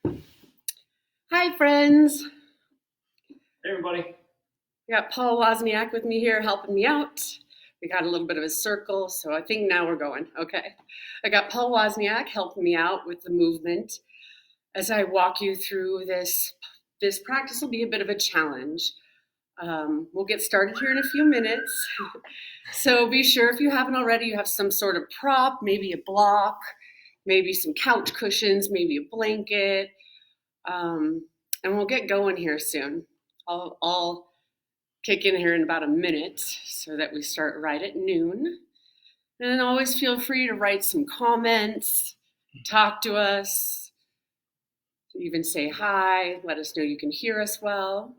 Hi, friends. Hey, everybody. We got Paul Wozniak with me here helping me out. We got a little bit of a circle, so I think now we're going. Okay. I got Paul Wozniak helping me out with the movement. As I walk you through this practice will be a bit of a challenge. We'll get started here in a few minutes. So be sure, if you haven't already, you have some sort of prop, maybe a block, maybe some couch cushions, maybe a blanket. And we'll get going here soon. I'll kick in here in about a minute so that we start right at noon. And always feel free to write some comments, talk to us, even say hi, let us know you can hear us well.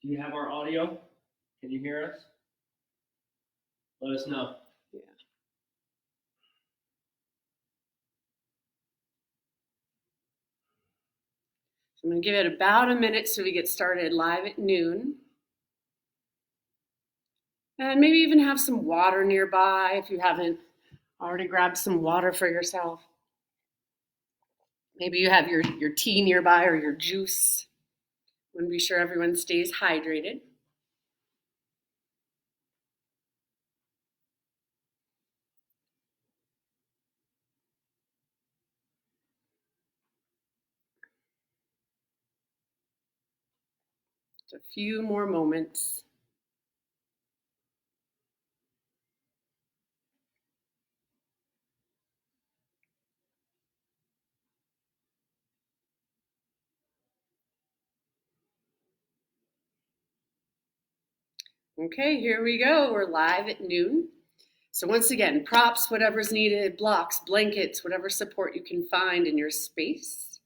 Do you have our audio? Can you hear us? Let us know. Yeah. So I'm going to give it about a minute so we get started live at noon. And maybe even have some water nearby if you haven't already grabbed some water for yourself. Maybe you have your tea nearby or your juice. I want to be sure everyone stays hydrated. Just a few more moments. Okay, here we go. We're live at noon. So once again, props, whatever's needed, blocks, blankets, whatever support you can find in your space.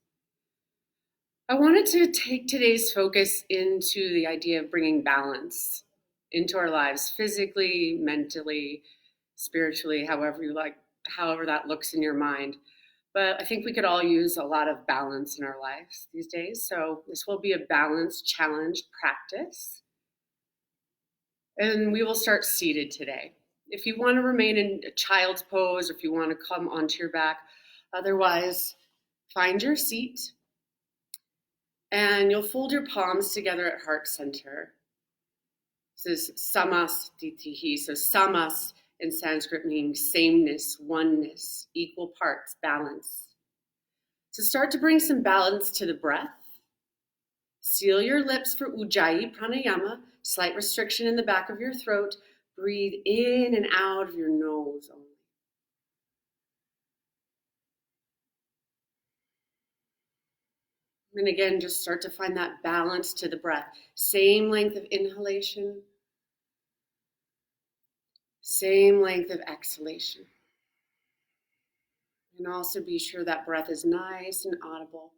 I wanted to take today's focus into the idea of bringing balance into our lives, physically, mentally, spiritually, however that looks in your mind. But I think we could all use a lot of balance in our lives these days. So this will be a balance challenge practice. And we will start seated today. If you want to remain in a child's pose, or if you want to come onto your back, otherwise, find your seat. And you'll fold your palms together at heart center. This is samastitihi. So samas in Sanskrit means sameness, oneness, equal parts, balance. So start to bring some balance to the breath. Seal your lips for Ujjayi pranayama, slight restriction in the back of your throat. Breathe in and out of your nose only. And again, just start to find that balance to the breath. Same length of inhalation, same length of exhalation. And also be sure that breath is nice and audible.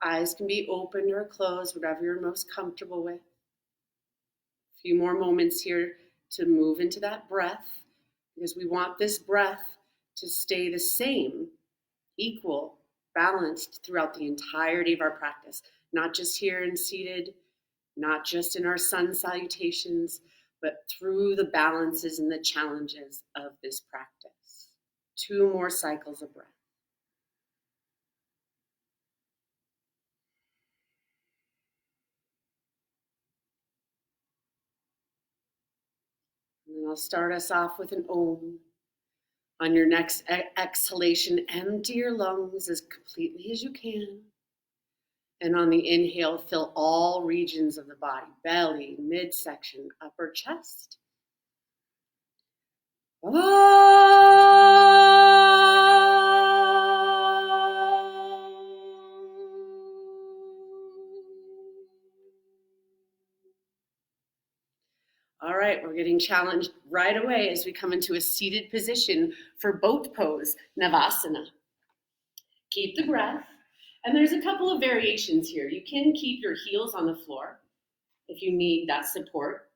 Eyes can be opened or closed, whatever you're most comfortable with. A few more moments here to move into that breath, because we want this breath to stay the same, equal, balanced throughout the entirety of our practice, not just here and seated, not just in our sun salutations, but through the balances and the challenges of this practice. 2 more cycles of breath. And then I'll start us off with an Om. On your next exhalation, empty your lungs as completely as you can. And on the inhale, fill all regions of the body, belly, midsection, upper chest. All right, we're getting challenged right away as we come into a seated position for boat pose, Navasana. Keep the breath. And there's a couple of variations here. You can keep your heels on the floor if you need that support.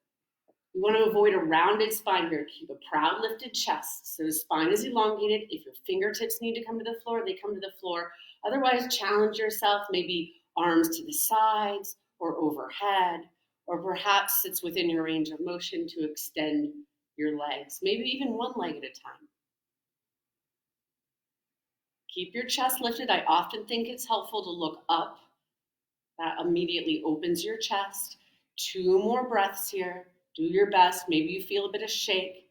You want to avoid a rounded spine here. Keep a proud lifted chest. So the spine is elongated. If your fingertips need to come to the floor, they come to the floor. Otherwise, challenge yourself, maybe arms to the sides or overhead, or perhaps it's within your range of motion to extend your legs, maybe even one leg at a time. Keep your chest lifted. I often think it's helpful to look up. That immediately opens your chest. 2 more breaths here. Do your best. Maybe you feel a bit of shake.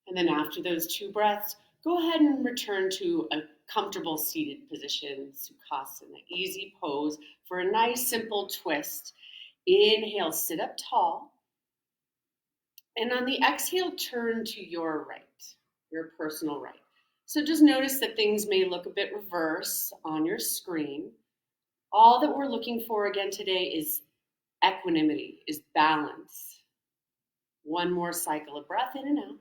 And then after those 2 breaths, go ahead and return to a comfortable seated position, Sukhasana, easy pose for a nice simple twist. Inhale, sit up tall. And on the exhale, turn to your right, your personal right. So just notice that things may look a bit reverse on your screen. All that we're looking for again today is equanimity, is balance. 1 more cycle of breath in and out.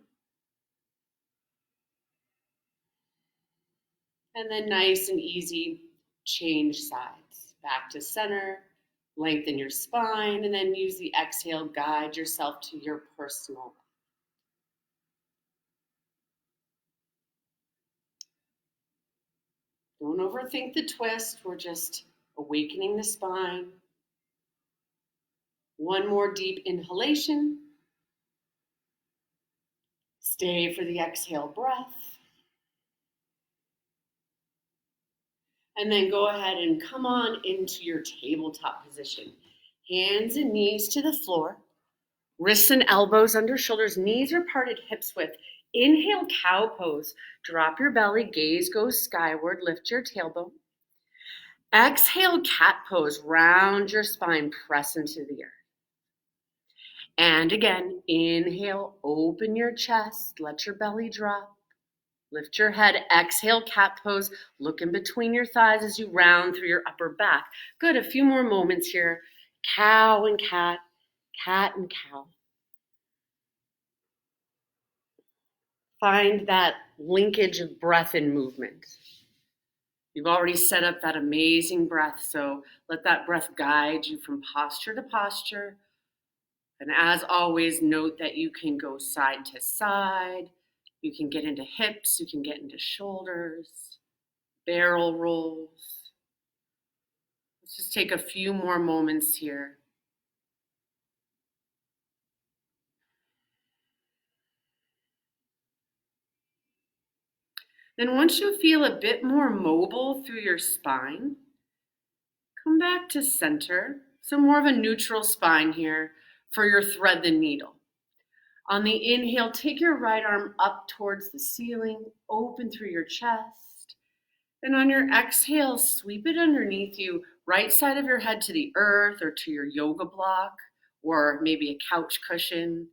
And then nice and easy, change sides. Back to center, lengthen your spine, and then use the exhale, guide yourself to your personal. Don't overthink the twist. We're just awakening the spine. 1 more deep inhalation. Stay for the exhale breath. And then go ahead and come on into your tabletop position. Hands and knees to the floor. Wrists and elbows under shoulders. Knees are parted, hips width. Inhale, cow pose. Drop your belly, gaze goes skyward. Lift your tailbone. Exhale, cat pose. Round your spine, press into the earth. And again, inhale, open your chest. Let your belly drop. Lift your head, exhale, cat pose. Look in between your thighs as you round through your upper back. Good, a few more moments here. Cow and cat and cow. Find that linkage of breath and movement. You've already set up that amazing breath, so let that breath guide you from posture to posture. And as always, note that you can go side to side. You can get into hips, you can get into shoulders, barrel rolls. Let's just take a few more moments here. Then once you feel a bit more mobile through your spine, come back to center. So more of a neutral spine here for your thread the needle. On the inhale, take your right arm up towards the ceiling, open through your chest. And on your exhale, sweep it underneath you, right side of your head to the earth or to your yoga block or maybe a couch cushion.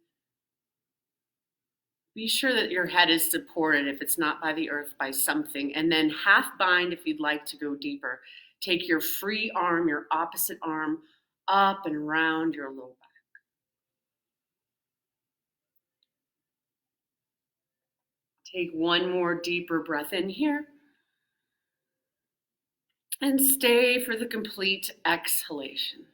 Be sure that your head is supported, if it's not by the earth, by something. And then half bind if you'd like to go deeper. Take your free arm, your opposite arm, up and around your low back. Take 1 more deeper breath in here. And stay for the complete exhalation.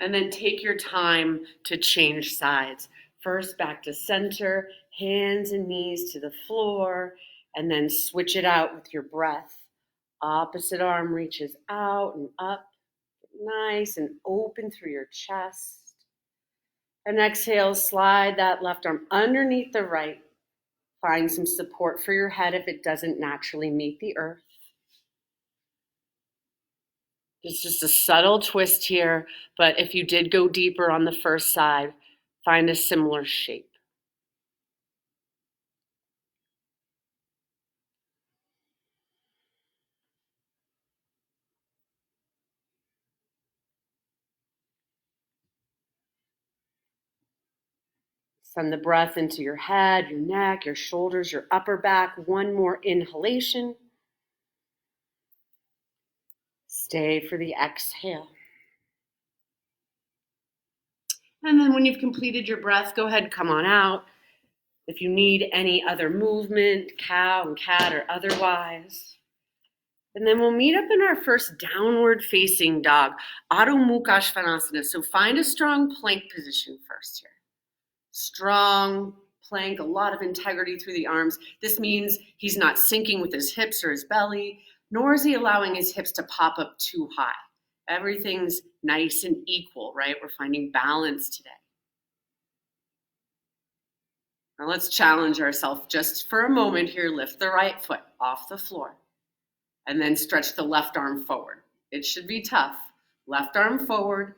And then take your time to change sides. First, back to center, hands and knees to the floor, and then switch it out with your breath. Opposite arm reaches out and up, nice and open through your chest. And exhale, slide that left arm underneath the right. Find some support for your head if it doesn't naturally meet the earth. It's just a subtle twist here, but if you did go deeper on the first side, find a similar shape. Send the breath into your head, your neck, your shoulders, your upper back. 1 more inhalation. Stay for the exhale. And then when you've completed your breath, go ahead and come on out. If you need any other movement, cow and cat or otherwise. And then we'll meet up in our first downward facing dog, Adho Mukha Svanasana. So find a strong plank position first here. Strong plank, a lot of integrity through the arms. This means he's not sinking with his hips or his belly, nor is he allowing his hips to pop up too high. Everything's nice and equal, right? We're finding balance today. Now let's challenge ourselves just for a moment here. Lift the right foot off the floor and then stretch the left arm forward. It should be tough. Left arm forward.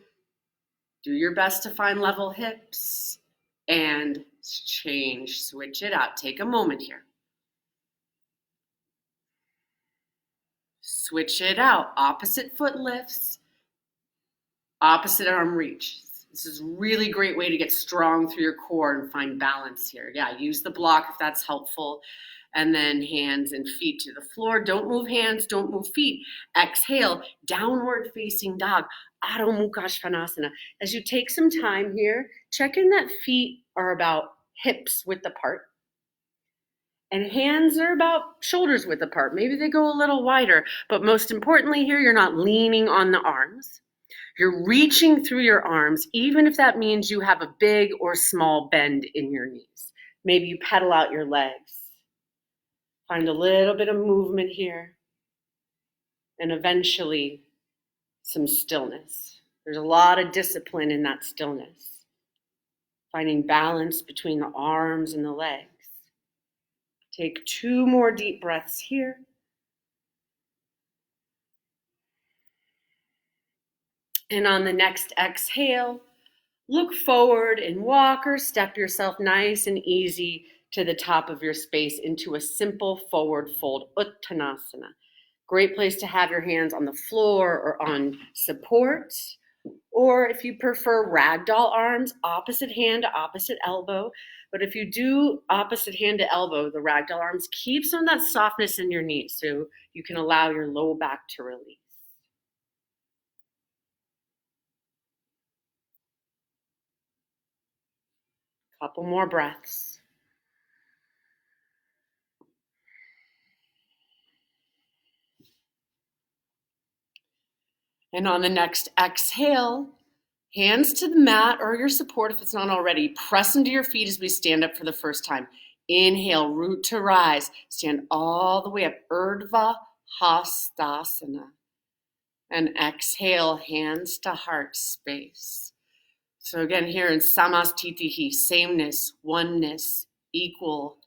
Do your best to find level hips and change. Switch it out. Take a moment here. Switch it out. Opposite foot lifts. Opposite arm reaches. This is a really great way to get strong through your core and find balance here. Yeah, use the block if that's helpful. And then hands and feet to the floor. Don't move hands, don't move feet. Exhale, downward facing dog, Adho Mukha Svanasana. As you take some time here, check in that feet are about hips width apart. And hands are about shoulders width apart. Maybe they go a little wider, but most importantly here, you're not leaning on the arms. You're reaching through your arms, even if that means you have a big or small bend in your knees. Maybe you pedal out your legs. Find a little bit of movement here. And eventually, some stillness. There's a lot of discipline in that stillness. Finding balance between the arms and the legs. Take 2 more deep breaths here. And on the next exhale, look forward and walk or step yourself nice and easy to the top of your space into a simple forward fold, Uttanasana. Great place to have your hands on the floor or on support. Or if you prefer ragdoll arms, opposite hand to opposite elbow. But if you do opposite hand to elbow, the ragdoll arms, keep some of that softness in your knees so you can allow your low back to release. Couple more breaths. And on the next exhale, hands to the mat or your support if it's not already. Press into your feet as we stand up for the first time. Inhale, root to rise. Stand all the way up. Urdhva Hastasana. And exhale, hands to heart space. So again, here in Samastitihi, sameness, oneness, equal.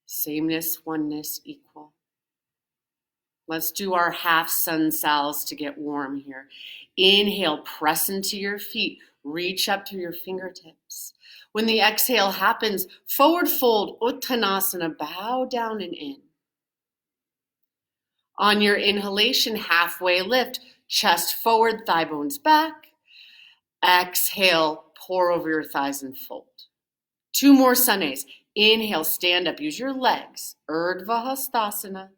Sameness, oneness, equal. Let's do our half sun salves to get warm here. Inhale, press into your feet. Reach up through your fingertips. When the exhale happens, forward fold, Uttanasana, bow down and in. On your inhalation, halfway lift, chest forward, thigh bones back. Exhale, pour over your thighs and fold. 2 more sunays. Inhale, stand up, use your legs. Urdhva Hastasana.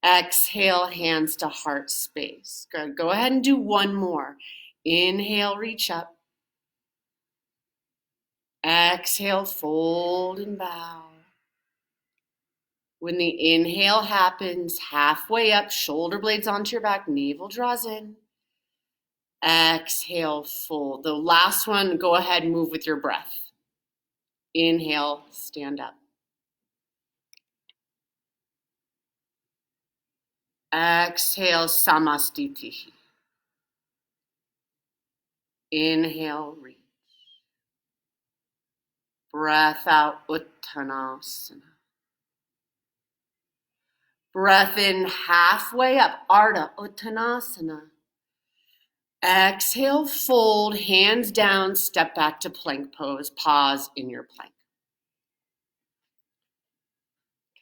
Exhale, hands to heart space. Good. Go ahead and do 1 more. Inhale, reach up. Exhale, fold and bow. When the inhale happens, halfway up, shoulder blades onto your back, navel draws in. Exhale, fold. The last one, go ahead and move with your breath. Inhale, stand up. Exhale, Samastitihi. Inhale, reach. Breath out, Uttanasana. Breath in halfway up, Ardha Uttanasana. Exhale, fold, hands down, step back to plank pose. Pause in your plank.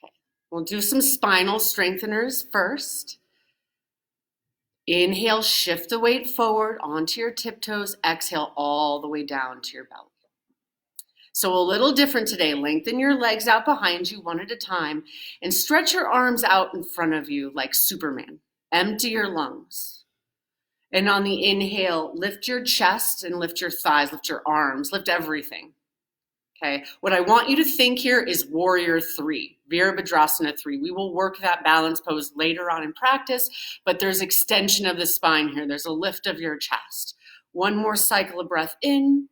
Okay, we'll do some spinal strengtheners first. Inhale, shift the weight forward onto your tiptoes. Exhale, all the way down to your belly. So a little different today. Lengthen your legs out behind you 1 at a time and stretch your arms out in front of you like Superman. Empty your lungs. And on the inhale, lift your chest and lift your thighs, lift your arms, lift everything. Okay. What I want you to think here is Warrior 3, Virabhadrasana 3. We will work that balance pose later on in practice, but there's extension of the spine here. There's a lift of your chest. 1 more cycle of breath in.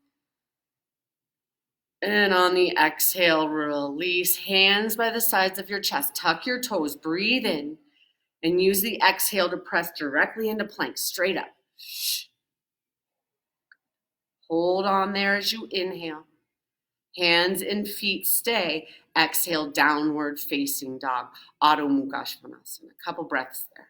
And on the exhale, release. Hands by the sides of your chest. Tuck your toes. Breathe in. And use the exhale to press directly into plank, straight up. Hold on there as you inhale. Hands and feet stay. Exhale, downward facing dog, Adho Mukha Svanasana. A couple breaths there.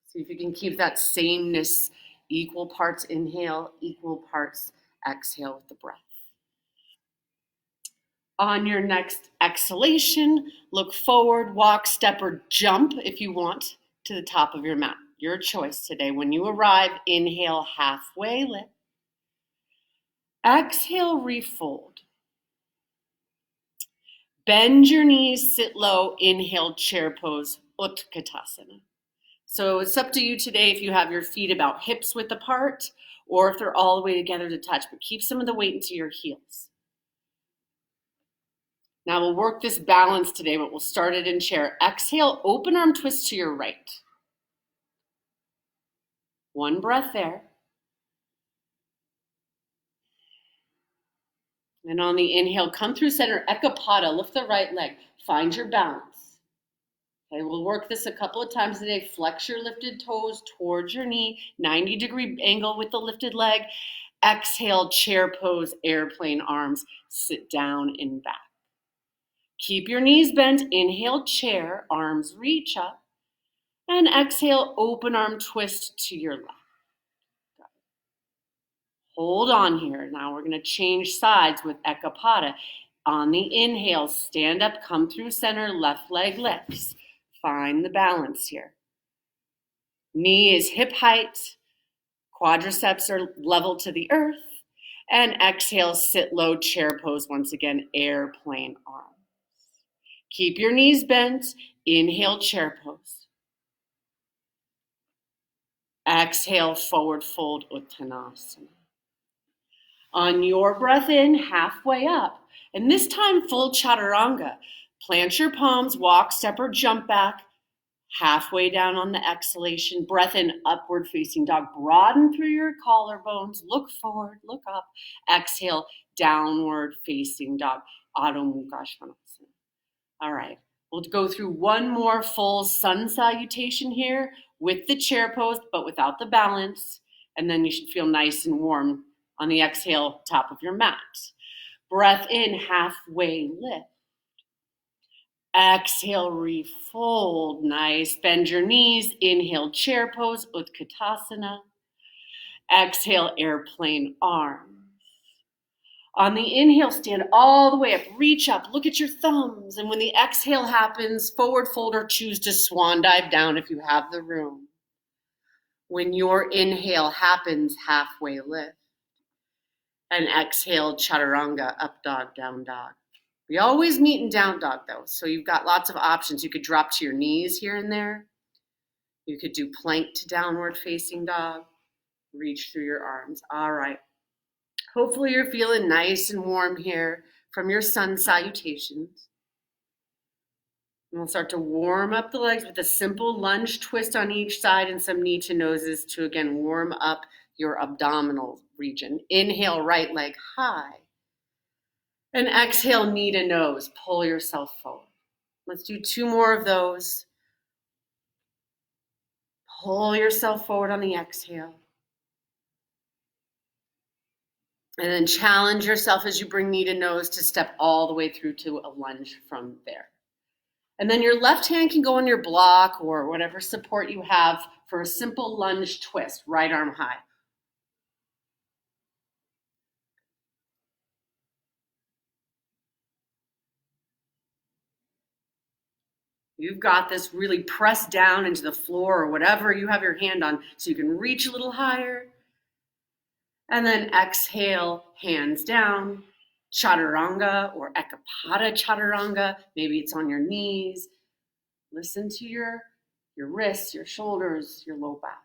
See if you can keep that sameness, equal parts inhale, equal parts exhale with the breath. On your next exhalation, look forward, walk, step, or jump if you want to the top of your mat. Your choice today. When you arrive, inhale, halfway lift. Exhale, refold. Bend your knees, sit low, inhale, chair pose, Utkatasana. So it's up to you today if you have your feet about hips width apart or if they're all the way together to touch, but keep some of the weight into your heels. Now we'll work this balance today, but we'll start it in chair. Exhale, open arm twist to your right. One breath there. And on the inhale, come through center, Ekapada, lift the right leg, find your balance. Okay, we'll work this a couple of times today. Flex your lifted toes towards your knee, 90-degree angle with the lifted leg. Exhale, chair pose, airplane arms, sit down and back. Keep your knees bent, inhale, chair, arms reach up. And exhale, open arm twist to your left. Hold on here. Now we're going to change sides with Ekapada. On the inhale, stand up, come through center, left leg lifts. Find the balance here. Knee is hip height. Quadriceps are level to the earth. And exhale, sit low, chair pose once again, airplane arms. Keep your knees bent. Inhale, chair pose. Exhale, forward fold, Uttanasana. On your breath in, halfway up. And this time, full chaturanga. Plant your palms, walk, step, or jump back. Halfway down on the exhalation. Breath in, upward facing dog. Broaden through your collarbones. Look forward, look up. Exhale, downward facing dog. Adho Mukha Svanasana. All right, we'll go through one more full sun salutation here with the chair pose, but without the balance. And then you should feel nice and warm on the exhale, top of your mat. Breath in, halfway lift. Exhale, refold. Nice. Bend your knees. Inhale, chair pose, Utkatasana. Exhale, airplane arms. On the inhale, stand all the way up. Reach up. Look at your thumbs. And when the exhale happens, forward fold or choose to swan dive down if you have the room. When your inhale happens, halfway lift. And exhale, chaturanga, up dog, down dog. We always meet in down dog though, so you've got lots of options. You could drop to your knees here and there. You could do plank to downward facing dog. Reach through your arms. All right. Hopefully you're feeling nice and warm here from your sun salutations. And we'll start to warm up the legs with a simple lunge twist on each side and some knee to noses to again warm up your abdominal region. Inhale, right leg high. And exhale, knee to nose. Pull yourself forward. Let's do two more of those. Pull yourself forward on the exhale. And then challenge yourself as you bring knee to nose to step all the way through to a lunge from there. And then your left hand can go on your block or whatever support you have for a simple lunge twist, right arm high. You've got this. Really press down into the floor or whatever you have your hand on so you can reach a little higher. And then exhale, hands down, chaturanga or Ekapada chaturanga. Maybe it's on your knees. Listen to your wrists, your shoulders, your low back.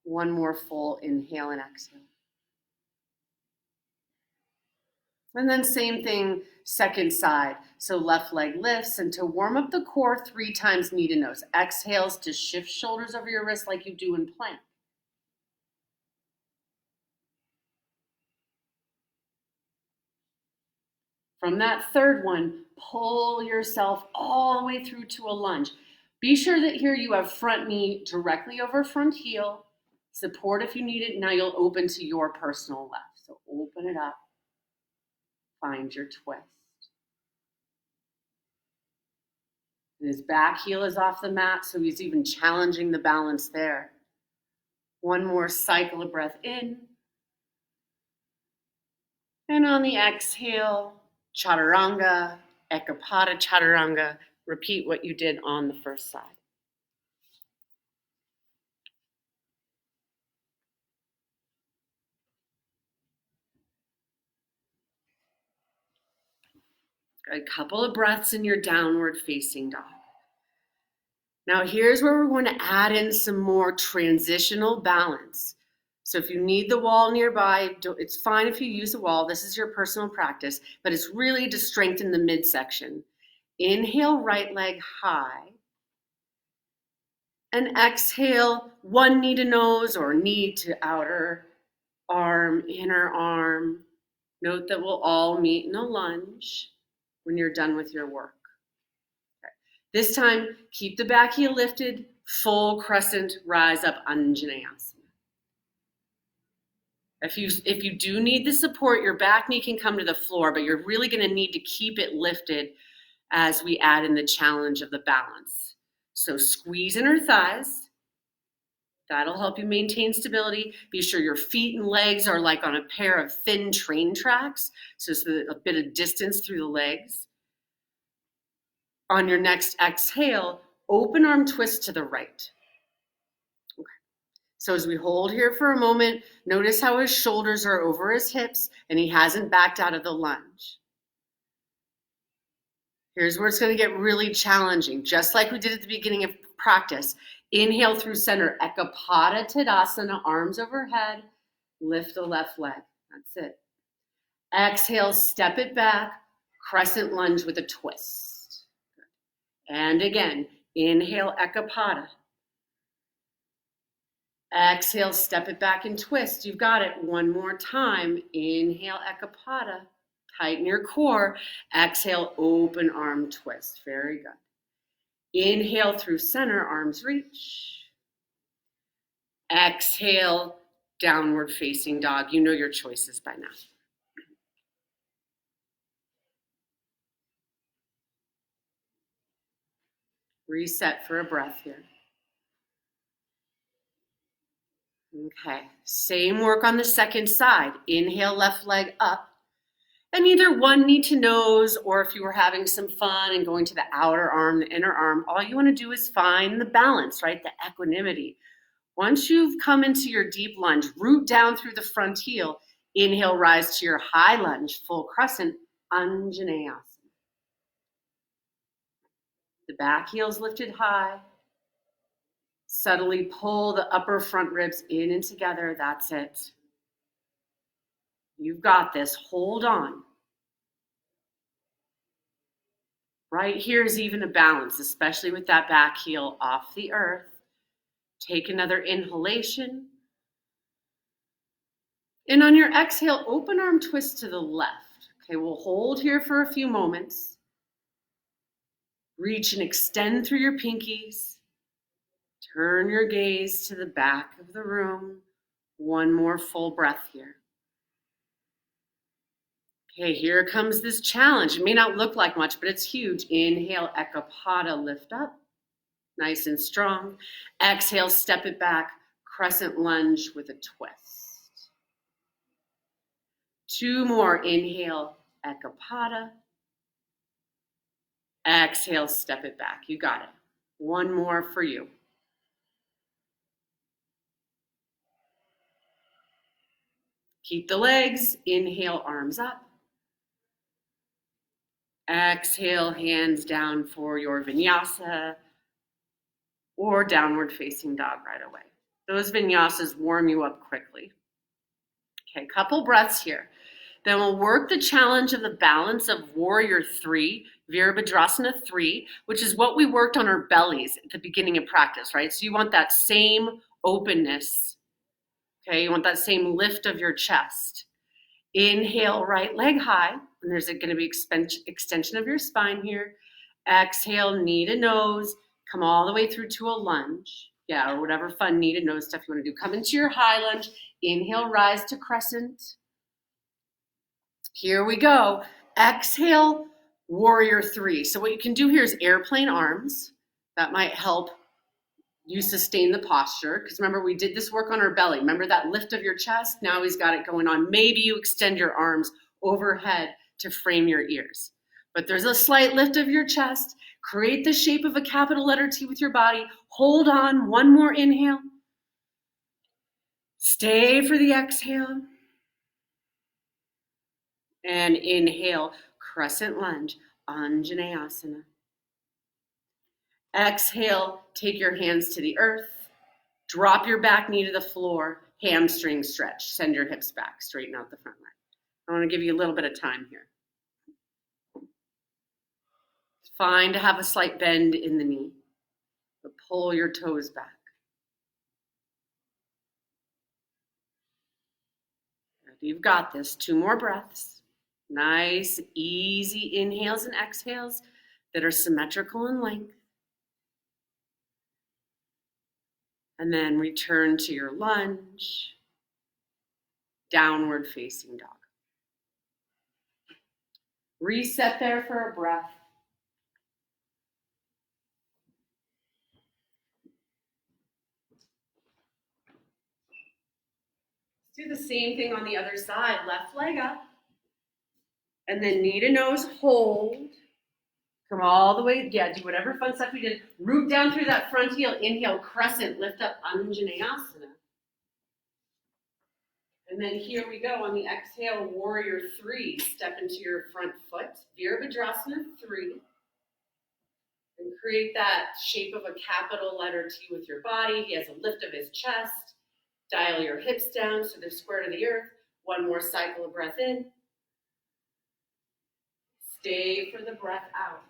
One more full inhale and exhale. And then same thing, second side. So left leg lifts, and to warm up the core 3 times knee to nose. Exhales to shift shoulders over your wrist like you do in plank. From that third one, pull yourself all the way through to a lunge. Be sure that here you have front knee directly over front heel. Support if you need it. Now you'll open to your personal left. So open it up. Find your twist. And his back heel is off the mat, so he's even challenging the balance there. One more cycle of breath in. And on the exhale, chaturanga, ekapada chaturanga. Repeat what you did on the first side. A couple of breaths in your downward facing dog. Now here's where we're going to add in some more transitional balance. So if you need the wall nearby, it's fine if you use the wall. This is your personal practice, but it's really to strengthen the midsection. Inhale, right leg high. And exhale, one knee to nose or knee to outer arm, inner arm. Note that we'll all meet in a lunge when you're done with your work. Okay. This time, keep the back heel lifted, full crescent rise up Anjaneyasana. If you do need the support, your back knee can come to the floor, but you're really going to need to keep it lifted as we add in the challenge of the balance. So squeeze inner thighs. That'll help you maintain stability. Be sure your feet and legs are like on a pair of thin train tracks, so it's a bit of distance through the legs. On your next exhale, open arm twist to the right. Okay. So as we hold here for a moment, notice how his shoulders are over his hips and he hasn't backed out of the lunge. Here's where it's going to get really challenging, just like we did at the beginning of practice. Inhale through center, ekapada tadasana, arms overhead, lift the left leg. That's it. Exhale, step it back, crescent lunge with a twist. And again, inhale, ekapada. Exhale, step it back and twist. You've got it. One more time. Inhale, ekapada. Tighten your core. Exhale, open arm twist. Very good. Inhale through center, arms reach. Exhale, downward facing dog. You know your choices by now. Reset for a breath here. Okay, same work on the second side. Inhale, left leg up. And either one knee to nose, or if you were having some fun and going to the outer arm, the inner arm, all you want to do is find the balance, right? The equanimity. Once you've come into your deep lunge, root down through the front heel. Inhale, rise to your high lunge, full crescent, Anjaneyasana. The back heel's lifted high. Subtly pull the upper front ribs in and together. That's it. You've got this. Hold on. Right here is even a balance, especially with that back heel off the earth. Take another inhalation. And on your exhale, open arm twist to the left. Okay, we'll hold here for a few moments. Reach and extend through your pinkies. Turn your gaze to the back of the room. One more full breath here. Okay, here comes this challenge. It may not look like much, but it's huge. Inhale, ekapada, lift up. Nice and strong. Exhale, step it back. Crescent lunge with a twist. Two more. Inhale, ekapada. Exhale, step it back. You got it. One more for you. Keep the legs. Inhale, arms up. Exhale, hands down for your vinyasa or downward facing dog right away. Those vinyasas warm you up quickly. Okay, couple breaths here. Then we'll work the challenge of the balance of Warrior 3, Virabhadrasana 3, which is what we worked on our bellies at the beginning of practice, right? So you want that same openness, okay? You want that same lift of your chest. Inhale, right leg high. And there's going to be extension of your spine here. Exhale, knee to nose. Come all the way through to a lunge. Yeah, or whatever fun knee to nose stuff you want to do. Come into your high lunge. Inhale, rise to crescent. Here we go. Exhale, warrior three. So what you can do here is airplane arms. That might help you sustain the posture. Because remember, we did this work on our belly. Remember that lift of your chest? Now he's got it going on. Maybe you extend your arms overhead to frame your ears. But there's a slight lift of your chest. Create the shape of a capital letter T with your body. Hold on. One more inhale. Stay for the exhale. And inhale, crescent lunge, Anjaneyasana. Exhale, take your hands to the earth. Drop your back knee to the floor. Hamstring stretch. Send your hips back. Straighten out the front leg. I want to give you a little bit of time here. It's fine to have a slight bend in the knee, but pull your toes back. You've got this. 2 more breaths. Nice, easy inhales and exhales that are symmetrical in length. And then return to your lunge, downward facing dog. Reset there for a breath. Do the same thing on the other side. Left leg up. And then knee to nose, hold. Come all the way, do whatever fun stuff we did. Root down through that front heel. Inhale, crescent, lift up, Anjaneyasana. And then here we go on the exhale, warrior three. Step into your front foot, Virabhadrasana 3. And create that shape of a capital letter T with your body. He has a lift of his chest. Dial your hips down so they're square to the earth. One more cycle of breath in. Stay for the breath out.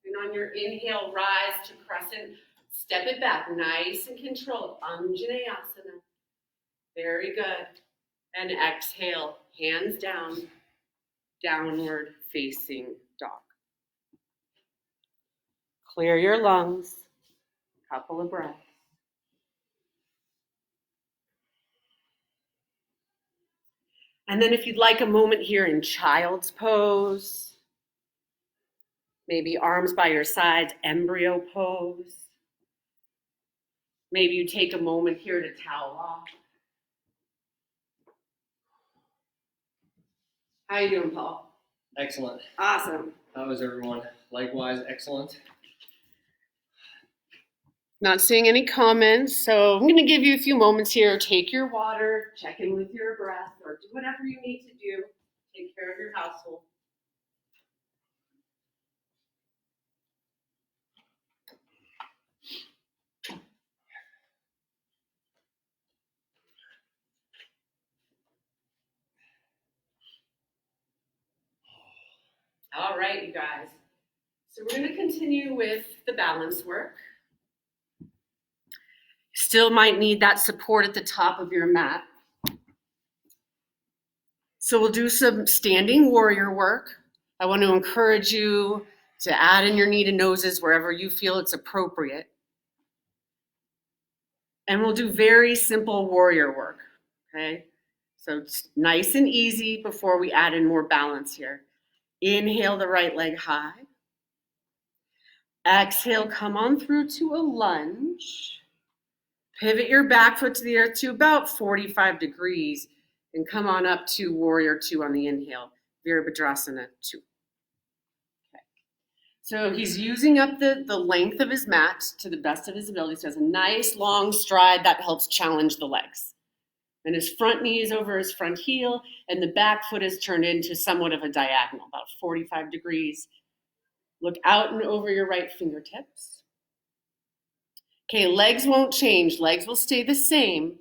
And on your inhale, rise to crescent. Step it back, nice and controlled. Anjaneyasana. Very good. And exhale, hands down, downward facing dog. Clear your lungs. Couple of breaths. And then if you'd like a moment here in child's pose, maybe arms by your sides, embryo pose. Maybe you take a moment here to towel off. How you doing, Paul? Excellent. Awesome. How is everyone? Likewise, excellent. Not seeing any comments, so I'm going to give you a few moments here. Take your water, check in with your breath, or do whatever you need to do. Take care of your household. All right, you guys. So we're going to continue with the balance work. Still might need that support at the top of your mat. So we'll do some standing warrior work. I want to encourage you to add in your knee to noses wherever you feel it's appropriate. And we'll do very simple warrior work, okay? So it's nice and easy before we add in more balance here. Inhale the right leg high. Exhale, come on through to a lunge. Pivot your back foot to the earth to about 45 degrees and come on up to warrior two on the inhale, Virabhadrasana 2. Okay. So he's using up the length of his mat to the best of his ability. So he has a nice long stride that helps challenge the legs. And his front knee is over his front heel and the back foot is turned into somewhat of a diagonal, about 45 degrees. Look out and over your right fingertips. Okay, legs won't change. Legs will stay the same.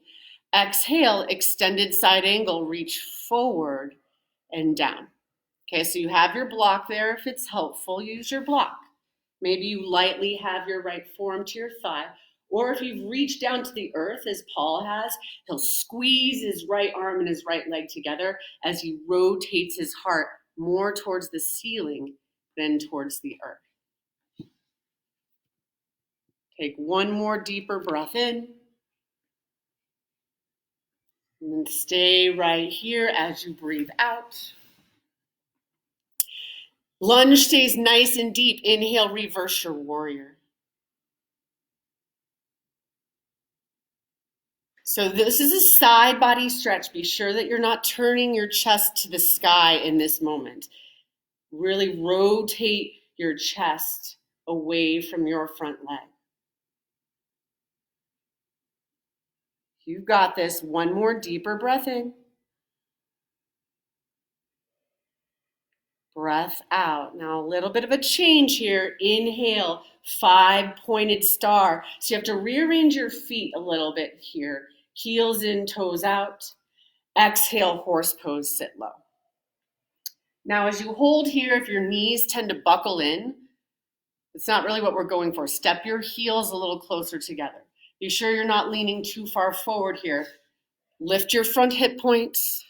Exhale, extended side angle, reach forward and down. Okay, so you have your block there. If it's helpful, use your block. Maybe you lightly have your right forearm to your thigh, Or if you've reached down to the earth, as Paul has, he'll squeeze his right arm and his right leg together as he rotates his heart more towards the ceiling than towards the earth. Take one more deeper breath in. And then stay right here as you breathe out. Lunge stays nice and deep. Inhale, reverse your warrior. So this is a side body stretch. Be sure that you're not turning your chest to the sky in this moment. Really rotate your chest away from your front leg. You've got this. One more deeper breath in. Breath out. Now a little bit of a change here. Inhale, 5-pointed star. So you have to rearrange your feet a little bit here. Heels in, toes out. Exhale, horse pose, sit low. Now as you hold here, if your knees tend to buckle in, it's not really what we're going for. Step your heels a little closer together. Be sure you're not leaning too far forward here. Lift your front hip points.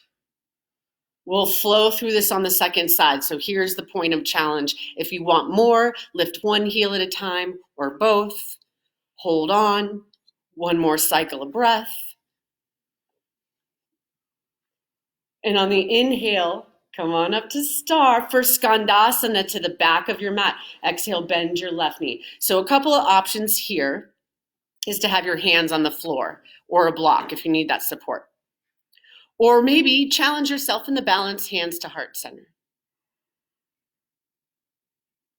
We'll flow through this on the second side. So here's the point of challenge. If you want more, lift one heel at a time or both. Hold on. One more cycle of breath. And on the inhale, come on up to star for Skandasana to the back of your mat. Exhale, bend your left knee. So a couple of options here is to have your hands on the floor or a block if you need that support. Or maybe challenge yourself in the balance, hands to heart center.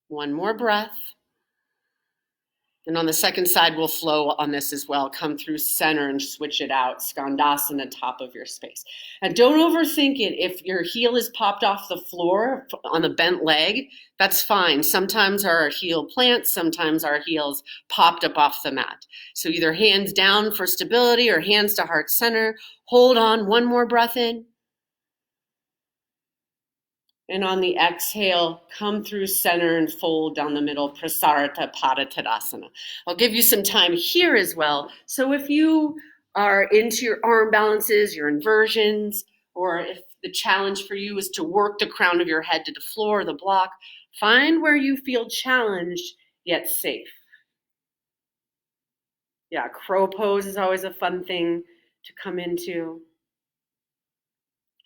One more breath. And on the second side, we'll flow on this as well. Come through center and switch it out. Skandasana, top of your space. And don't overthink it. If your heel is popped off the floor on the bent leg, that's fine. Sometimes our heel plants, sometimes our heels popped up off the mat. So either hands down for stability or hands to heart center. Hold on, one more breath in. And on the exhale, come through center and fold down the middle, Prasarita Pada Tadasana. I'll give you some time here as well. So if you are into your arm balances, your inversions, or if the challenge for you is to work the crown of your head to the floor or the block, find where you feel challenged yet safe. Yeah, crow pose is always a fun thing to come into,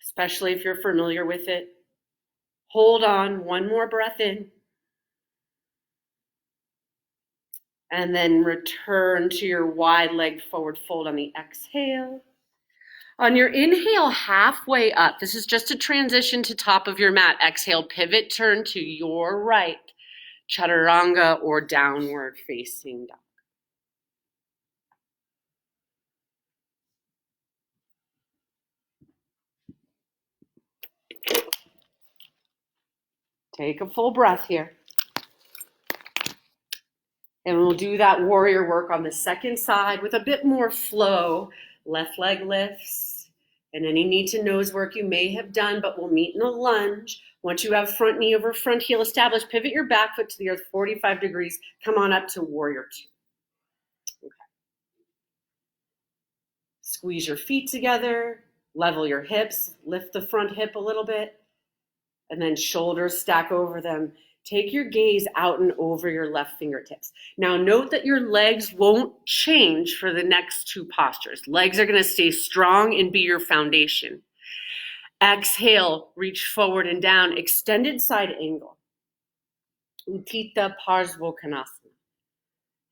especially if you're familiar with it. Hold on, one more breath in. And then return to your wide leg forward fold on the exhale. On your inhale, halfway up, this is just a transition to top of your mat. Exhale, pivot, turn to your right. Chaturanga or downward facing dog. Take a full breath here. And we'll do that warrior work on the second side with a bit more flow. Left leg lifts. And any need to nose work you may have done, but we'll meet in a lunge. Once you have front knee over front heel established, pivot your back foot to the earth 45 degrees. Come on up to warrior two. Okay. Squeeze your feet together. Level your hips. Lift the front hip a little bit. And then shoulders stack over them. Take your gaze out and over your left fingertips. Now note that your legs won't change for the next two postures. Legs are going to stay strong and be your foundation. Exhale, reach forward and down, extended side angle. Utthita Parsvottanasana.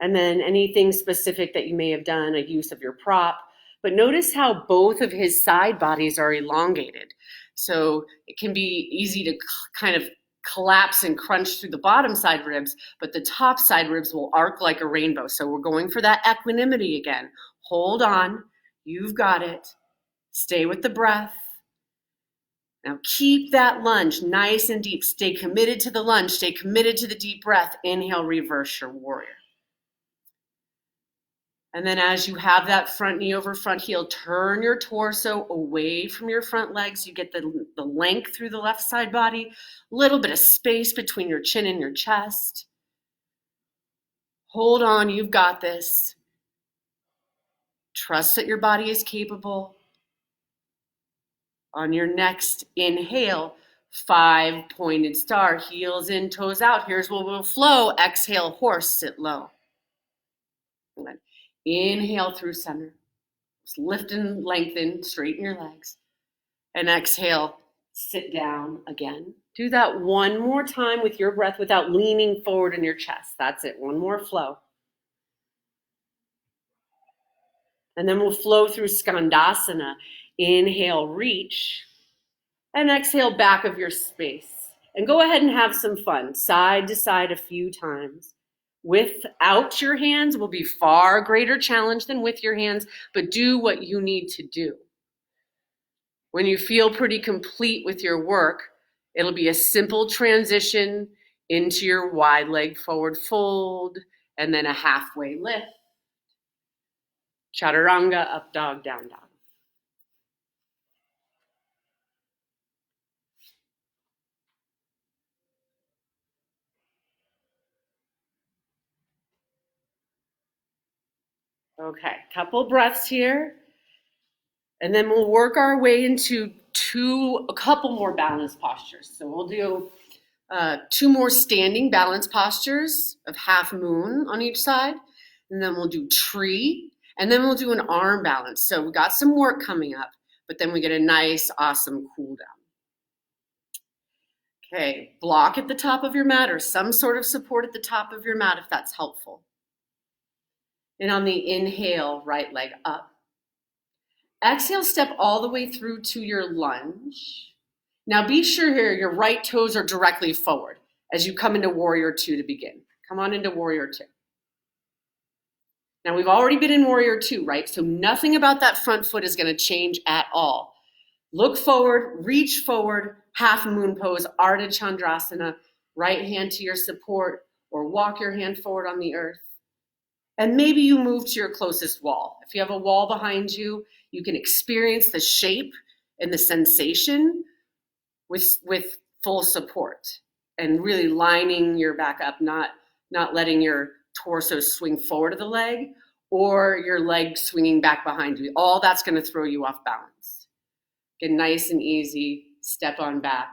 And then anything specific that you may have done, a use of your prop. But notice how both of his side bodies are elongated. So it can be easy to kind of collapse and crunch through the bottom side ribs, but the top side ribs will arc like a rainbow. So we're going for that equanimity again. Hold on. You've got it. Stay with the breath. Now keep that lunge nice and deep. Stay committed to the lunge. Stay committed to the deep breath. Inhale, reverse your warrior. And then as you have that front knee over front heel, turn your torso away from your front legs. You get the length through the left side body, a little bit of space between your chin and your chest. Hold on, you've got this. Trust that your body is capable. On your next inhale, 5-pointed star, heels in, toes out. Here's where we'll flow. Exhale, horse, sit low. Good. Inhale through center. Just lift and lengthen, straighten your legs. And exhale, sit down again. Do that one more time with your breath without leaning forward in your chest. That's it. One more flow. And then we'll flow through Skandasana. Inhale, reach. And exhale, back of your space. And go ahead and have some fun, side to side a few times. Without your hands will be far greater challenge than with your hands, but do what you need to do. When you feel pretty complete with your work, it'll be a simple transition into your wide leg forward fold, and then a halfway lift. Chaturanga, up dog, down dog. Okay, couple breaths here. And then we'll work our way into a couple more balance postures. So we'll do 2 more standing balance postures of half moon on each side. And then we'll do tree. And then we'll do an arm balance. So we got some work coming up, but then we get a nice, awesome cool down. Okay, block at the top of your mat or some sort of support at the top of your mat if that's helpful. And on the inhale, right leg up. Exhale, step all the way through to your lunge. Now be sure here your right toes are directly forward as you come into Warrior 2 to begin. Come on into Warrior 2. Now we've already been in Warrior 2, right? So nothing about that front foot is going to change at all. Look forward, reach forward, half moon pose, Ardha Chandrasana, right hand to your support or walk your hand forward on the earth. And maybe you move to your closest wall. If you have a wall behind you, you can experience the shape and the sensation with full support and really lining your back up, not letting your torso swing forward of the leg or your leg swinging back behind you. All that's going to throw you off balance. Get nice and easy, step on back,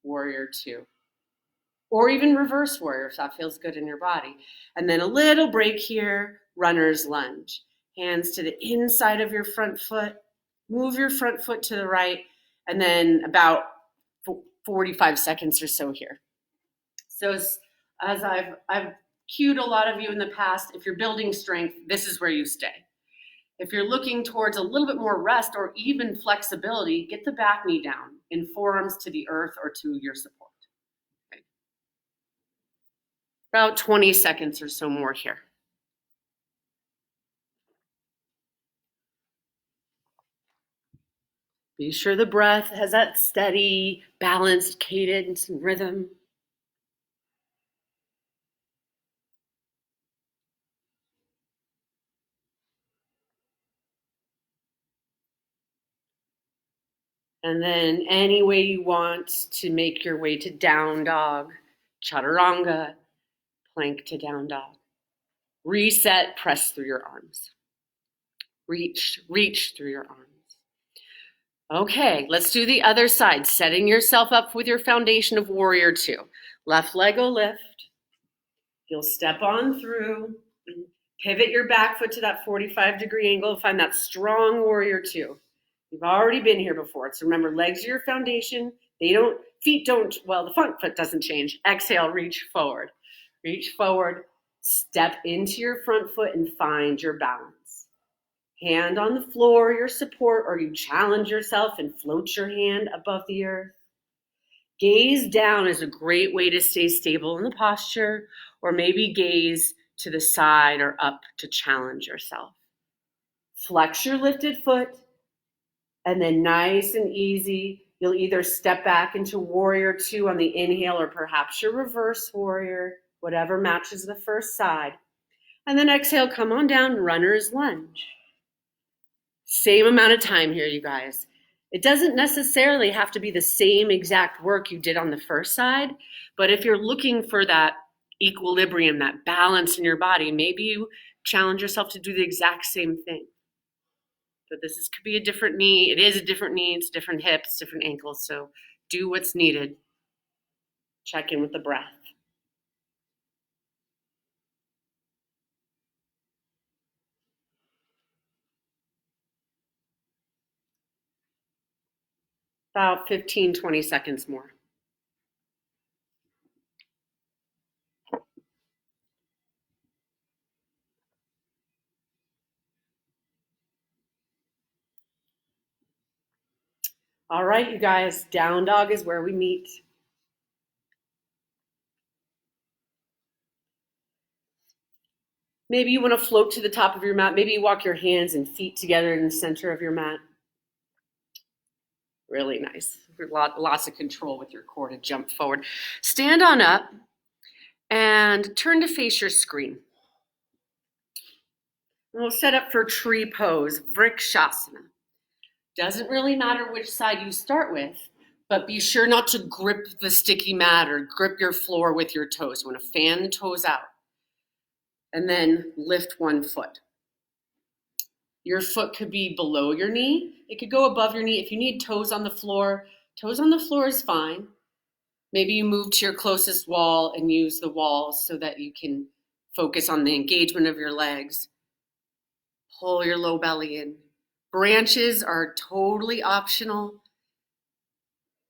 Warrior 2. Or even reverse warrior if that feels good in your body. And then a little break here, runner's lunge. Hands to the inside of your front foot. Move your front foot to the right. And then about 45 seconds or so here. So as I've cued a lot of you in the past, if you're building strength, this is where you stay. If you're looking towards a little bit more rest or even flexibility, get the back knee down and forearms to the earth or to your support. Okay. About 20 seconds or so more here. Be sure the breath has that steady, balanced cadence and rhythm. And then any way you want to make your way to down dog, chaturanga, plank to down dog. Reset, press through your arms. Reach through your arms. Okay, let's do the other side, setting yourself up with your foundation of Warrior 2. Left leg will lift. You'll step on through, pivot your back foot to that 45-degree angle, find that strong Warrior 2. You've already been here before. So remember, legs are your foundation. Feet don't, well, the front foot doesn't change. Exhale, reach forward. Reach forward, step into your front foot and find your balance. Hand on the floor, your support, or you challenge yourself and float your hand above the earth. Gaze down is a great way to stay stable in the posture, or maybe gaze to the side or up to challenge yourself. Flex your lifted foot, and then nice and easy, you'll either step back into Warrior 2 on the inhale or perhaps your reverse warrior, whatever matches the first side. And then exhale, come on down, runner's lunge. Same amount of time here, you guys. It doesn't necessarily have to be the same exact work you did on the first side, but if you're looking for that equilibrium, that balance in your body, maybe you challenge yourself to do the exact same thing. But could be a different knee. It is a different knee. It's different hips, different ankles. So do what's needed. Check in with the breath. About 15, 20 seconds more. All right, you guys, down dog is where we meet. Maybe you want to float to the top of your mat. Maybe you walk your hands and feet together in the center of your mat. Really nice. Lots of control with your core to jump forward. Stand on up and turn to face your screen. We'll set up for tree pose, Vrikshasana. Doesn't really matter which side you start with, but be sure not to grip the sticky mat or grip your floor with your toes. You want to fan the toes out and then lift one foot. Your foot could be below your knee. It could go above your knee. If you need toes on the floor is fine. Maybe you move to your closest wall and use the wall so that you can focus on the engagement of your legs. Pull your low belly in. Branches are totally optional.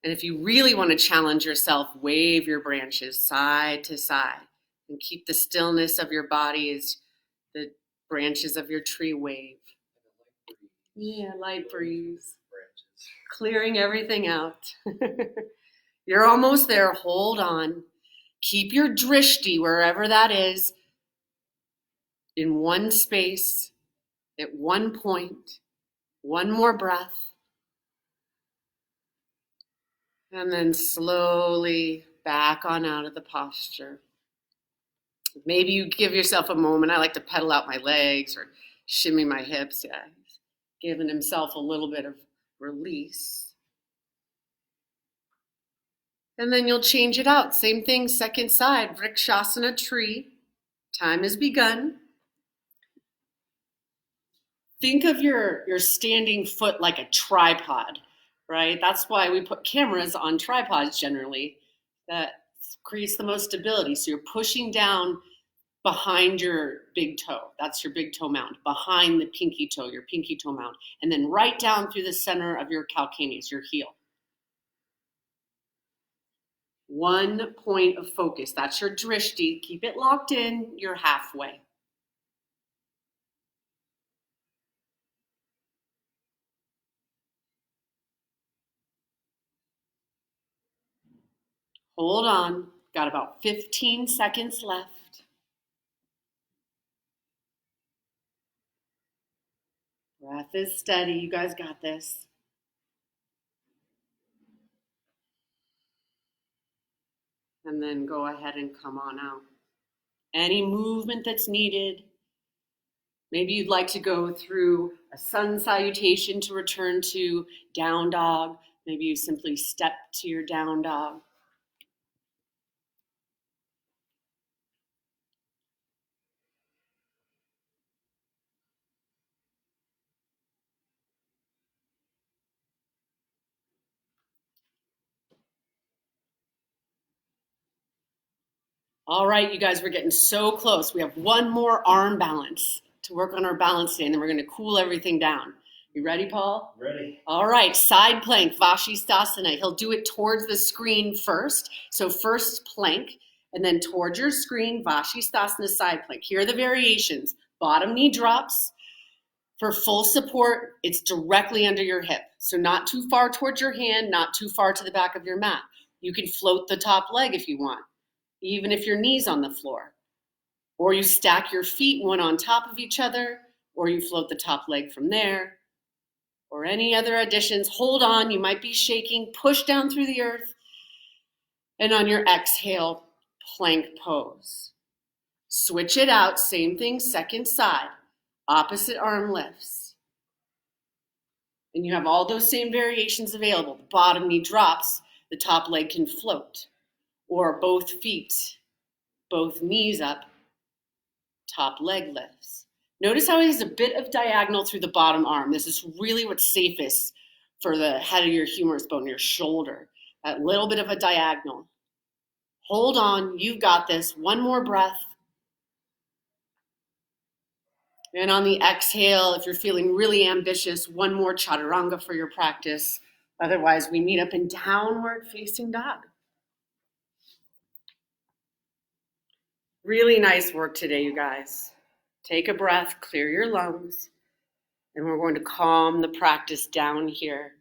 And if you really want to challenge yourself, wave your branches side to side and keep the stillness of your body as the branches of your tree wave. Yeah, light breeze. Clearing everything out. You're almost there. Hold on. Keep your drishti, wherever that is, in one space, at one point. One more breath. And then slowly back on out of the posture. Maybe you give yourself a moment. I like to pedal out my legs or shimmy my hips. Yeah, giving himself a little bit of release. And then you'll change it out. Same thing, second side, Vrikshasana tree. Time has begun. Think of your standing foot like a tripod, right? That's why we put cameras on tripods generally. That creates the most stability. So you're pushing down behind your big toe. That's your big toe mound. Behind the pinky toe, your pinky toe mound. And then right down through the center of your calcaneus, your heel. One point of focus. That's your drishti. Keep it locked in. You're halfway. Hold on. Got about 15 seconds left. Breath is steady. You guys got this. And then go ahead and come on out. Any movement that's needed. Maybe you'd like to go through a sun salutation to return to down dog. Maybe you simply step to your down dog. All right, you guys, we're getting so close. We have one more arm balance to work on our balance today, and then we're going to cool everything down. You ready, Paul? Ready. All right, side plank, Vashisthasana. He'll do it towards the screen first. So first plank, and then towards your screen, Vashisthasana side plank. Here are the variations. Bottom knee drops. For full support, it's directly under your hip. So not too far towards your hand, not too far to the back of your mat. You can float the top leg if you want, even if your knee's on the floor. Or you stack your feet one on top of each other, or you float the top leg from there, or any other additions. Hold on, you might be shaking, push down through the earth, and on your exhale, plank pose. Switch it out, same thing, second side, opposite arm lifts. And you have all those same variations available. The bottom knee drops, the top leg can float. Or both feet, both knees up, top leg lifts. Notice how he has a bit of diagonal through the bottom arm. This is really what's safest for the head of your humerus bone, your shoulder. That little bit of a diagonal. Hold on, you've got this. One more breath. And on the exhale, if you're feeling really ambitious, one more chaturanga for your practice. Otherwise, we meet up in downward facing dog. Really nice work today, you guys. Take a breath, clear your lungs, and we're going to calm the practice down here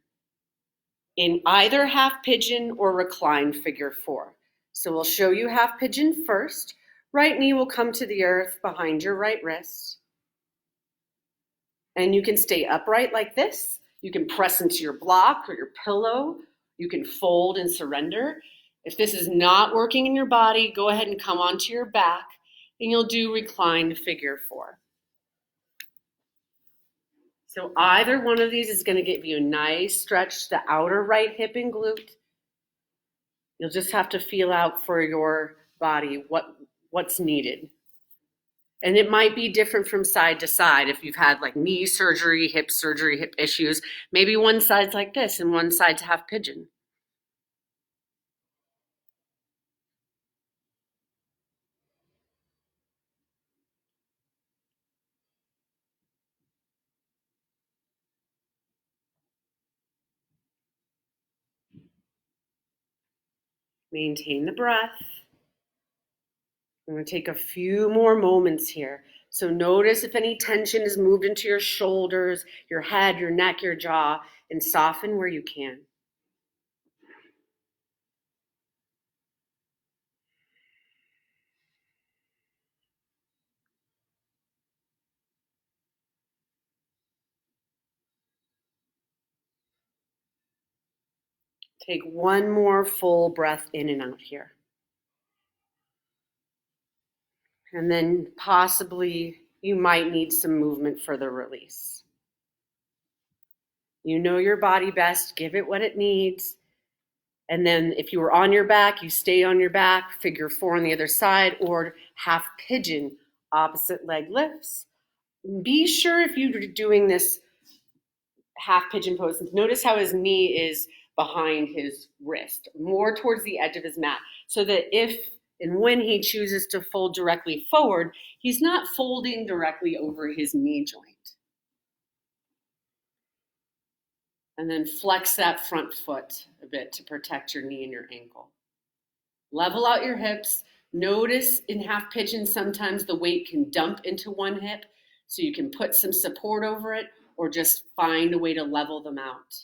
in either half pigeon or reclined figure 4. So we'll show you half pigeon first. Right knee will come to the earth behind your right wrist. And you can stay upright like this. You can press into your block or your pillow. You can fold and surrender. If this is not working in your body, go ahead and come onto your back and you'll do reclined figure 4. So either one of these is going to give you a nice stretch to the outer right hip and glute. You'll just have to feel out for your body what's needed. And it might be different from side to side. If you've had like knee surgery, hip issues, maybe one side's like this and one side's half pigeon. Maintain the breath. I'm going to take a few more moments here. So notice if any tension is moved into your shoulders, your head, your neck, your jaw, and soften where you can. Take one more full breath in and out here. And then possibly you might need some movement for the release. You know your body best, give it what it needs. And then if you were on your back, you stay on your back, figure 4 on the other side, or half pigeon, opposite leg lifts. Be sure if you're doing this half pigeon pose, notice how his knee is behind his wrist, more towards the edge of his mat, so that if and when he chooses to fold directly forward, he's not folding directly over his knee joint. And then flex that front foot a bit to protect your knee and your ankle. Level out your hips. Notice in half pigeon, sometimes the weight can dump into one hip, so you can put some support over it or just find a way to level them out.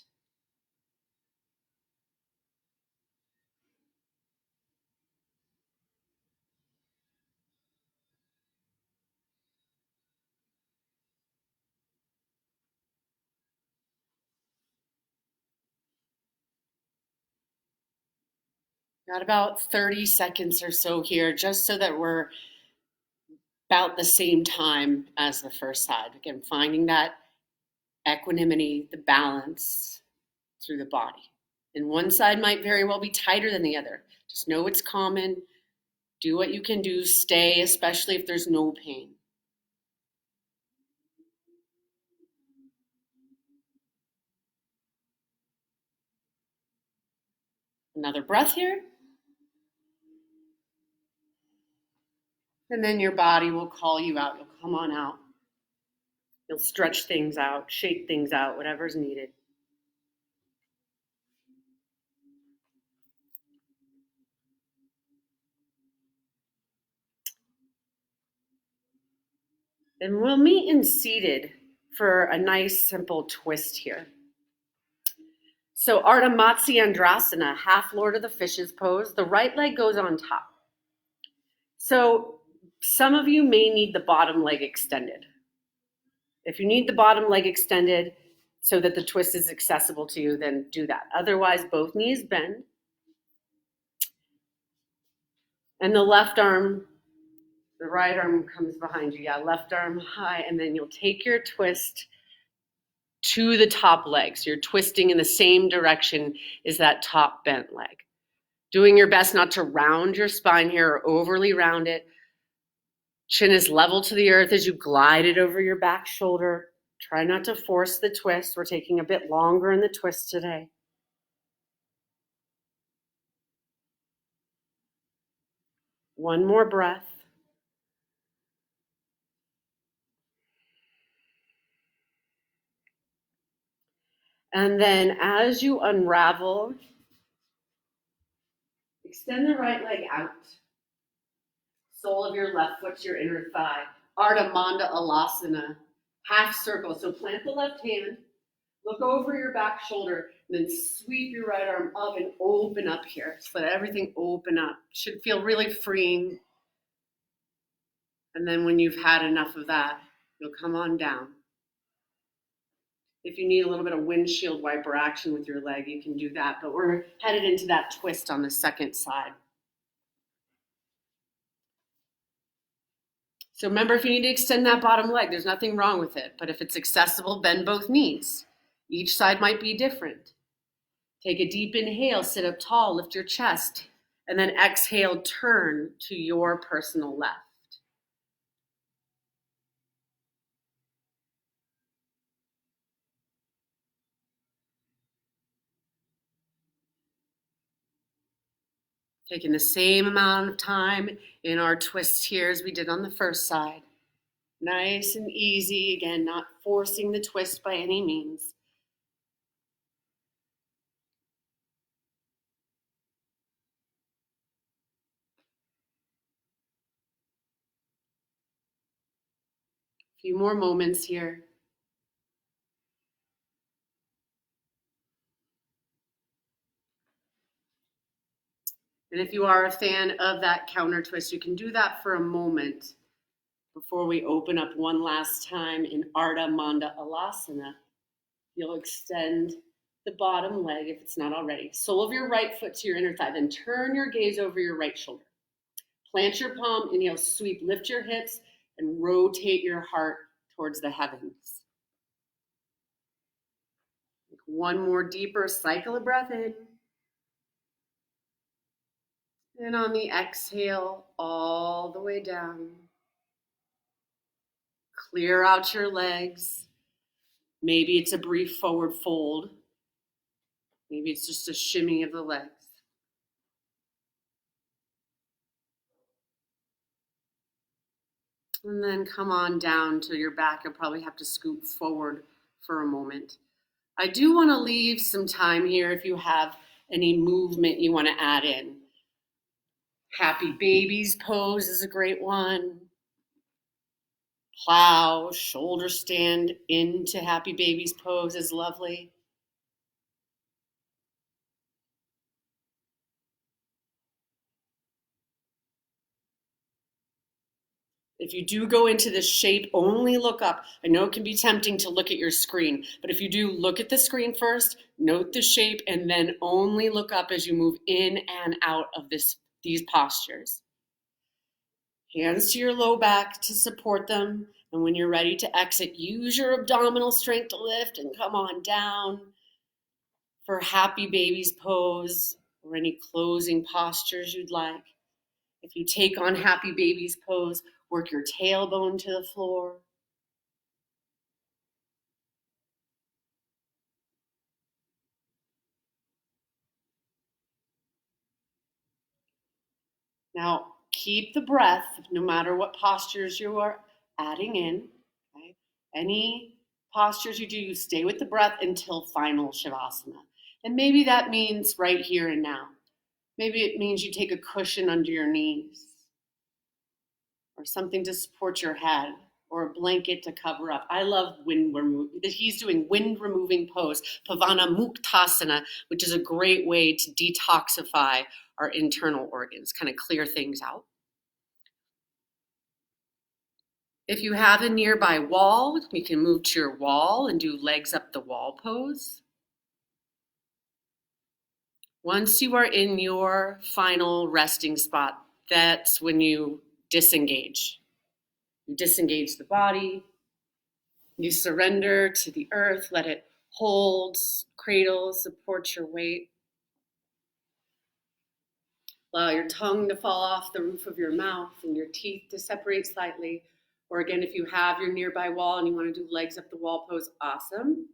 Got about 30 seconds or so here, just so that we're about the same time as the first side. Again, finding that equanimity, the balance through the body. And one side might very well be tighter than the other. Just know it's common. Do what you can do. Stay, especially if there's no pain. Another breath here. And then your body will call you out. You'll come on out. You'll stretch things out, shake things out, whatever's needed. And we'll meet in seated for a nice simple twist here. So Ardha Matsyendrasana, half Lord of the Fishes pose. The right leg goes on top. So some of you may need the bottom leg extended. If you need the bottom leg extended so that the twist is accessible to you, then do that. Otherwise, both knees bend. And the left arm, the right arm comes behind you. Yeah, left arm high. And then you'll take your twist to the top leg. So you're twisting in the same direction as that top bent leg. Doing your best not to round your spine here or overly round it. Chin is level to the earth as you glide it over your back shoulder. Try not to force the twist. We're taking a bit longer in the twist today. One more breath. And then as you unravel, extend the right leg out. Sole of your left foot to your inner thigh. Ardha Alasana, half circle. So plant the left hand, look over your back shoulder, and then sweep your right arm up and open up here. So let everything open up. Should feel really freeing. And then when you've had enough of that, you'll come on down. If you need a little bit of windshield wiper action with your leg, you can do that. But we're headed into that twist on the second side. So remember, if you need to extend that bottom leg, there's nothing wrong with it. But if it's accessible, bend both knees. Each side might be different. Take a deep inhale, sit up tall, lift your chest, and then exhale, turn to your personal left. Taking the same amount of time in our twist here as we did on the first side. Nice and easy, again, not forcing the twist by any means. A few more moments here. And if you are a fan of that counter twist, you can do that for a moment before we open up one last time in Ardha Alasana. You'll extend the bottom leg if it's not already. Sole of your right foot to your inner thigh. Then turn your gaze over your right shoulder. Plant your palm, inhale, sweep, lift your hips, and rotate your heart towards the heavens. One more deeper cycle of breath in. And on the exhale, all the way down. Clear out your legs. Maybe it's a brief forward fold. Maybe it's just a shimmy of the legs. And then come on down to your back. You'll probably have to scoot forward for a moment. I do want to leave some time here if you have any movement you want to add in. Happy babies pose is a great one. Plow, shoulder stand into happy babies pose is lovely. If you do go into this shape, only look up. I know it can be tempting to look at your screen, but if you do, look at the screen first, note the shape, and then only look up as you move in and out of these postures. Hands to your low back to support them, and when you're ready to exit, use your abdominal strength to lift and come on down for happy babies pose or any closing postures you'd like. If you take on happy babies pose, work your tailbone to the floor. Now, keep the breath no matter what postures you are adding in. Okay? Any postures you do, you stay with the breath until final Shavasana. And maybe that means right here and now. Maybe it means you take a cushion under your knees or something to support your head or a blanket to cover up. I love wind removing. He's doing wind removing pose, Pavana Muktasana, which is a great way to detoxify our internal organs, kind of clear things out. If you have a nearby wall, you can move to your wall and do legs up the wall pose. Once you are in your final resting spot, that's when you disengage. You disengage the body. You surrender to the earth. Let it hold, cradle, support your weight. Allow your tongue to fall off the roof of your mouth and your teeth to separate slightly. Or again, if you have your nearby wall and you want to do legs up the wall pose, awesome.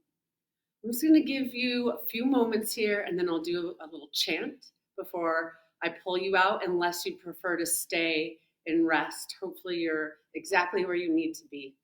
I'm just going to give you a few moments here, and then I'll do a little chant before I pull you out, unless you prefer to stay and rest. Hopefully you're exactly where you need to be.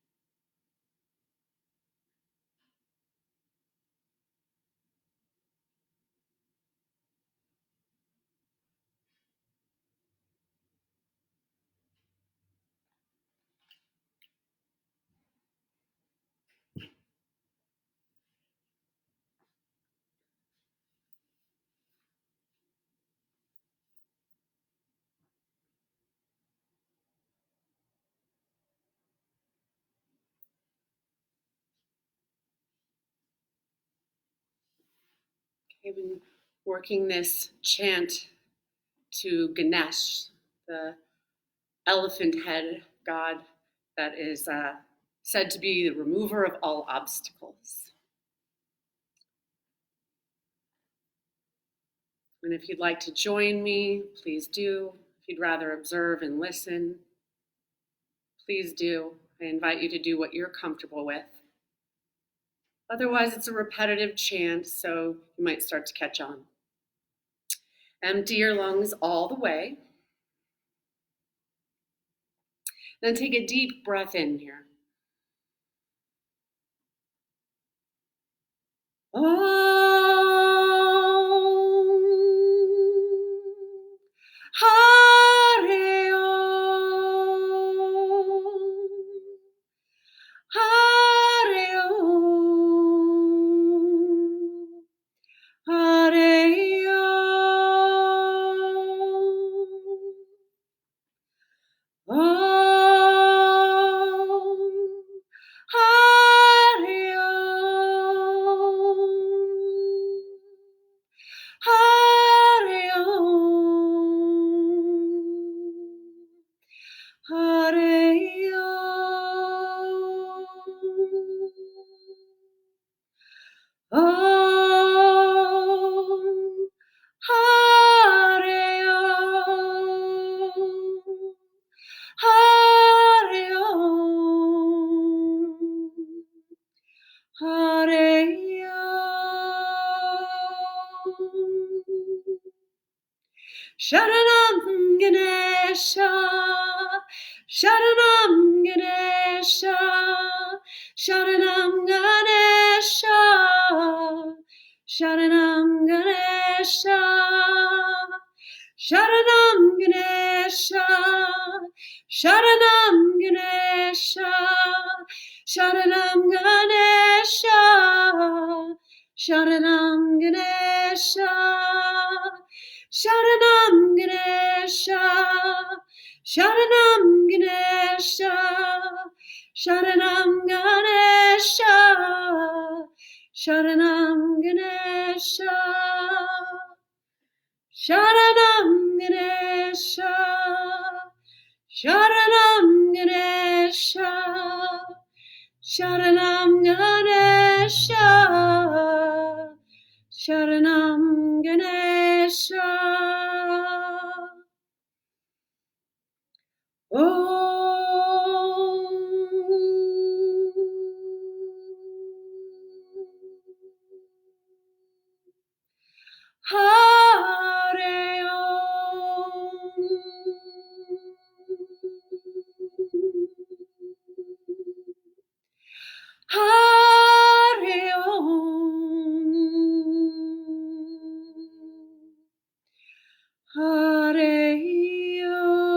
I've been working this chant to Ganesh, the elephant head god that is said to be the remover of all obstacles. And if you'd like to join me, please do. If you'd rather observe and listen, please do. I invite you to do what you're comfortable with. Otherwise, it's a repetitive chant, so you might start to catch on. Empty your lungs all the way. Then take a deep breath in here. Hare Om, Hare Om, Hare Om, Om, Hare Om, Hare Om, Hare Om, Om, Hare Om, Hare Om, Hare Om. Sharanam Ganesha, Sharanam Ganesha, Sharanam Ganesha, Sharanam Ganesha, Sharanam Ganesha, Sharanam Ganesha, Sharanam Ganesha, Sharanam Ganesha, Sharanam Ganesha, Sharanam Ganesha, Sharanam Ganesha, Sharanam Ganesha, Sharanam Ganesha, Sharanam Ganesha, Sharanam Ganesha, Sharanam Ganesha. Om. Hare Om. Hare Om, Hare Om.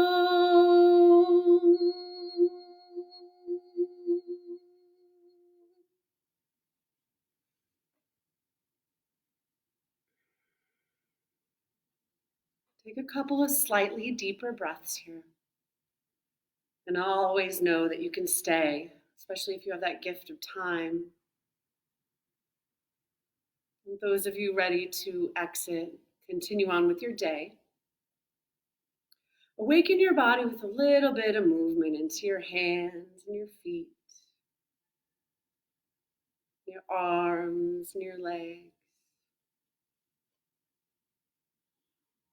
Take a couple of slightly deeper breaths here. And always know that you can stay, especially if you have that gift of time. And those of you ready to exit, continue on with your day. Awaken your body with a little bit of movement into your hands and your feet, your arms and your legs.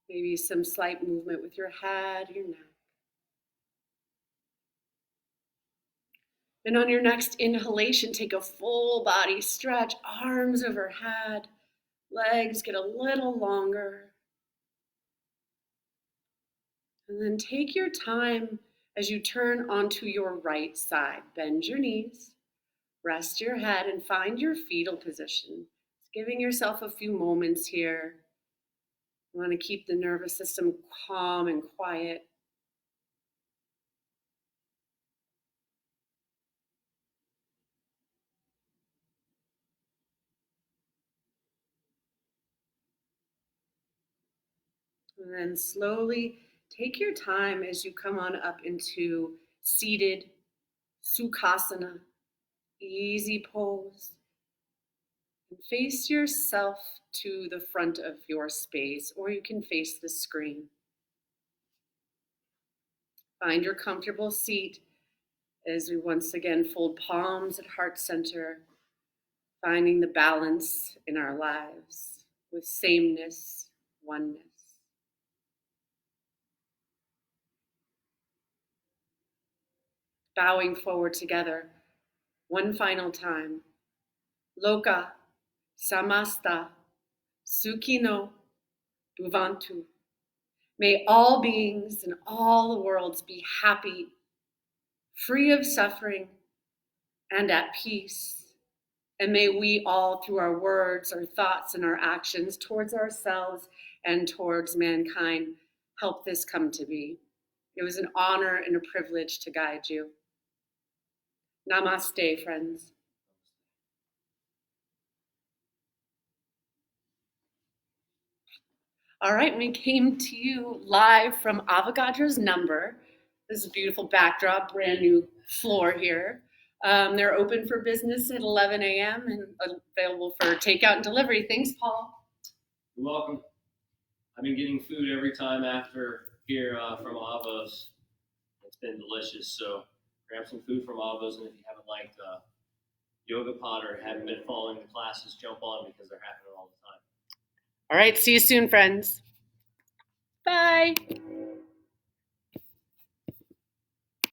Maybe some slight movement with your head, your neck. And on your next inhalation, take a full body stretch, arms overhead, legs get a little longer. And then take your time as you turn onto your right side. Bend your knees, rest your head, and find your fetal position. Giving yourself a few moments here. You want to keep the nervous system calm and quiet. And then slowly take your time as you come on up into seated Sukhasana, easy pose. And face yourself to the front of your space, or you can face the screen. Find your comfortable seat as we once again fold palms at heart center, finding the balance in our lives with sameness, oneness. Bowing forward together, one final time. Loka samasta sukhino bhuvantu. May all beings in all the worlds be happy, free of suffering, and at peace. And may we all, through our words, our thoughts, and our actions towards ourselves and towards mankind, help this come to be. It was an honor and a privilege to guide you. Namaste, friends. All right, we came to you live from Avogadro's Number. This is a beautiful backdrop, brand new floor here. They're open for business at 11 a.m. and available for takeout and delivery. Thanks, Paul. You're welcome. I've been getting food every time after here from Avos. It's been delicious. So grab some food from Avos, and if you haven't liked YogaPod or haven't been following the classes, jump on because they're happening all the time. All right, see you soon, friends. Bye.